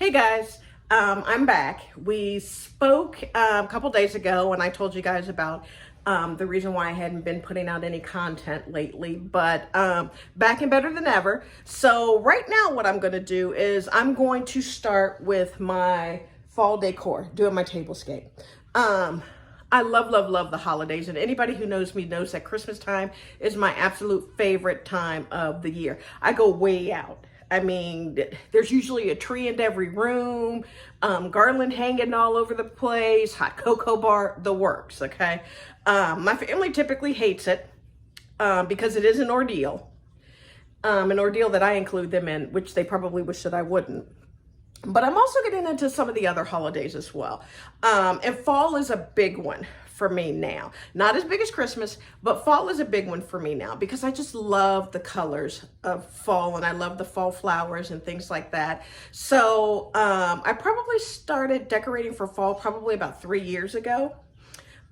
Hey guys, I'm back. We spoke a couple days ago and I told you guys about the reason why I hadn't been putting out any content lately, but back and better than ever. So right now what I'm going to do is I'm going to start with my fall decor, doing my tablescape. I love the holidays, and anybody who knows me knows that Christmas time is my absolute favorite time of the year. I go way out. I mean, there's usually a tree in every room, garland hanging all over the place, hot cocoa bar, the works, okay? My family typically hates it because it is an ordeal that I include them in, which they probably wish that I wouldn't. But I'm also getting into some of the other holidays as well. And fall is a big one for me now. Not as big as Christmas, but fall is a big one for me now because I just love the colors of fall and I love the fall flowers and things like that. So I probably started decorating for fall probably about 3 years ago.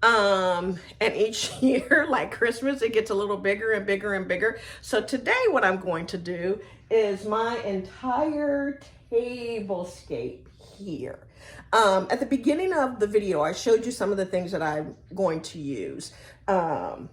And each year, like Christmas, it gets a little bigger and bigger and bigger. So today what I'm going to do is my entire tablescape here. At the beginning of the video, I showed you some of the things that I'm going to use to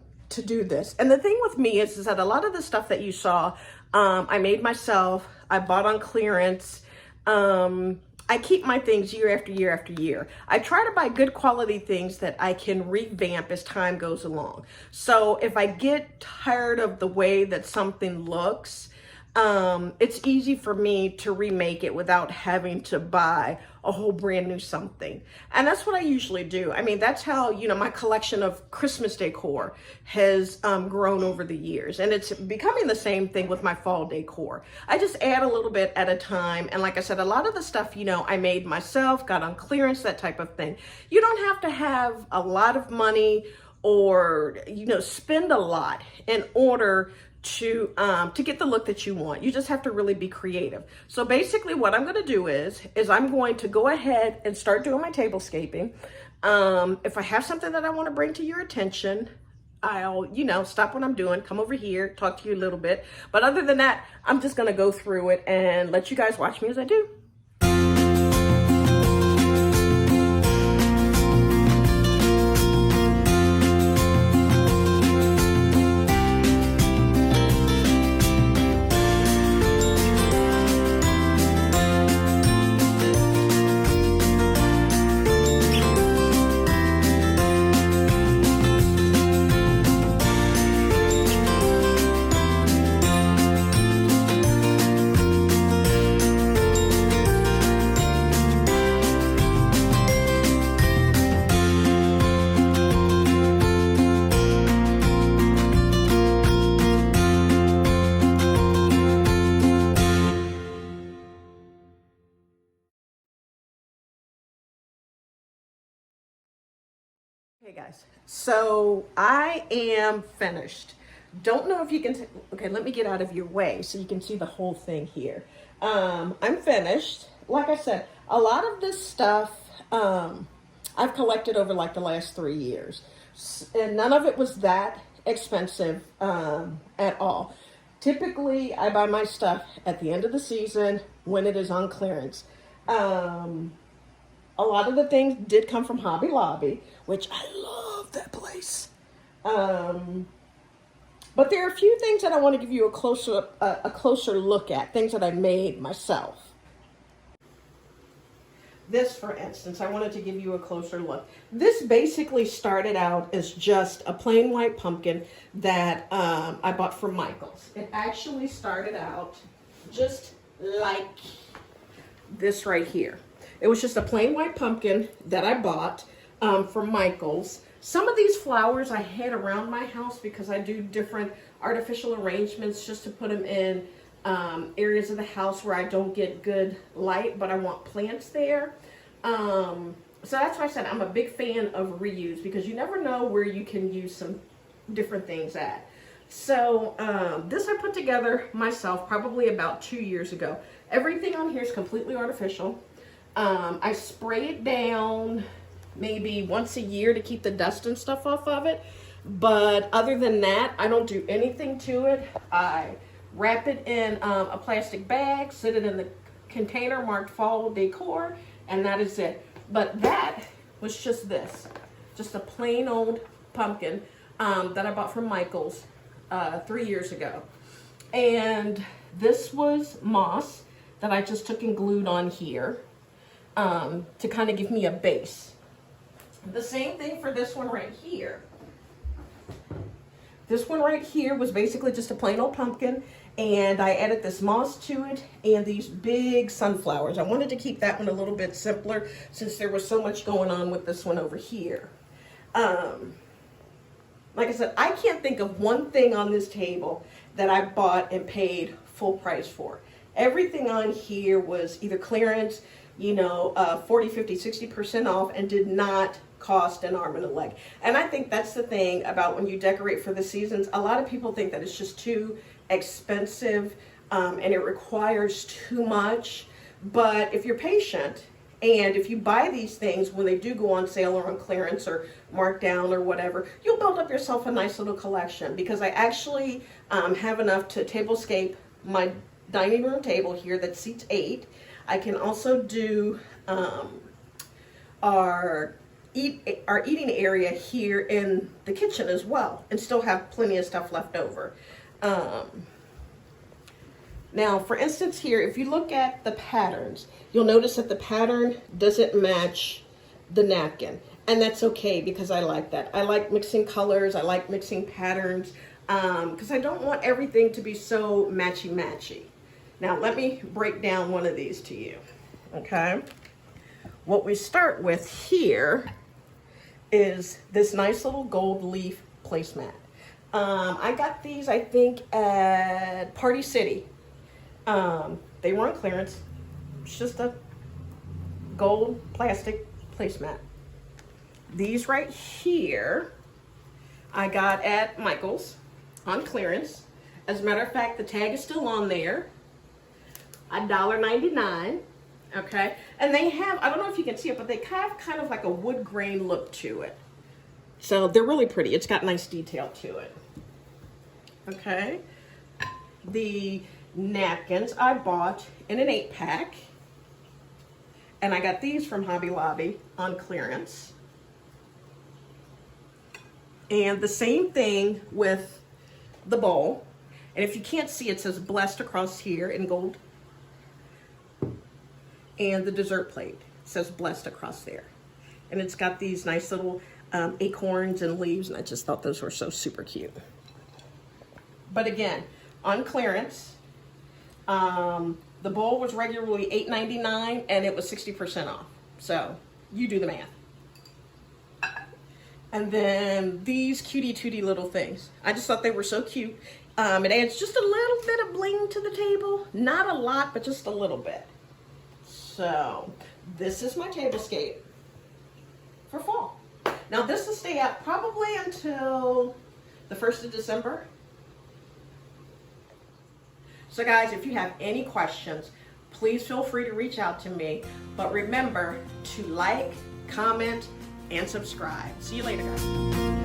do this. And the thing with me is that a lot of the stuff that you saw, I made myself, I bought on clearance. I keep my things year after year after year. I try to buy good quality things that I can revamp as time goes along. So if I get tired of the way that something looks, it's easy for me to remake it without having to buy a whole brand new something. And that's what I usually do. I mean, that's how, my collection of Christmas decor has grown over the years. And it's becoming the same thing with my fall decor. I just add a little bit at a time. And like I said, a lot of the stuff, I made myself, got on clearance, that type of thing. You don't have to have a lot of money or, spend a lot in order to get the look that you want. You just have to really be creative. So basically what I'm going to do is I'm going to go ahead and start doing my tablescaping. If I have something that I want to bring to your attention, I'll, stop what I'm doing, come over here, talk to you a little bit. But other than that, I'm just going to go through it and let you guys watch me as I do. Hey guys, so I am finished. Don't know if you can, okay, let me get out of your way so you can see the whole thing here. I'm finished. Like I said, a lot of this stuff I've collected over like the last 3 years. And none of it was that expensive at all. Typically, I buy my stuff at the end of the season when it is on clearance. A lot of the things did come from Hobby Lobby, which I love that place. But there are a few things that I want to give you a closer look at, things that I made myself. This, for instance, I wanted to give you a closer look. This basically started out as just a plain white pumpkin that I bought from Michael's. It actually started out just like this right here. It was just a plain white pumpkin that I bought from Michael's. Some of these flowers I had around my house because I do different artificial arrangements just to put them in areas of the house where I don't get good light, but I want plants there. So that's why I said I'm a big fan of reuse because you never know where you can use some different things at. So this I put together myself probably about 2 years ago. Everything on here is completely artificial. I spray it down maybe once a year to keep the dust and stuff off of it. But other than that, I don't do anything to it. I wrap it in a plastic bag, sit it in the container marked fall decor, and that is it. But that was just this, just a plain old pumpkin that I bought from Michael's 3 years ago. And this was moss that I just took and glued on here to kind of give me a base. The same thing for this one right here. This one right here was basically just a plain old pumpkin, and I added this moss to it and these big sunflowers. I wanted to keep that one a little bit simpler since there was so much going on with this one over here. Like I said, I can't think of one thing on this table that I bought and paid full price for. Everything on here was either clearance, you know, 40, 50, 60% off, and did not cost an arm and a leg. And I think that's the thing about when you decorate for the seasons. A lot of people think that it's just too expensive and it requires too much. But if you're patient, and if you buy these things when they do go on sale or on clearance or marked down or whatever, you'll build up yourself a nice little collection. Because I actually have enough to tablescape my dining room table here that seats 8. I can also do our eating area here in the kitchen as well, and still have plenty of stuff left over. Now, for instance here, if you look at the patterns, you'll notice that the pattern doesn't match the napkin. And that's okay, because I like that. I like mixing colors, I like mixing patterns, because I don't want everything to be so matchy-matchy. Now, let me break down one of these to you, okay? What we start with here is this nice little gold leaf placemat. I got these, I think, at Party City. They were on clearance. It's just a gold plastic placemat. These right here, I got at Michael's on clearance. As a matter of fact, the tag is still on there. $1.99. Okay, and they have, I don't know if you can see it, but they have kind of like a wood grain look to it. So they're really pretty. It's got nice detail to it. Okay, the napkins I bought in an 8-pack, and I got these from Hobby Lobby on clearance. And the same thing with the bowl. And if you can't see, it says blessed across here in gold. And the dessert plate says blessed across there. And it's got these nice little acorns and leaves, and I just thought those were so super cute. But again, on clearance, the bowl was regularly $8.99 and it was 60% off. So you do the math. And then these cutie tootie little things. I just thought they were so cute. It adds just a little bit of bling to the table. Not a lot, but just a little bit. So this is my tablescape for fall. Now this will stay out probably until the 1st of December. So guys, if you have any questions, please feel free to reach out to me. But remember to like, comment, and subscribe. See you later, guys.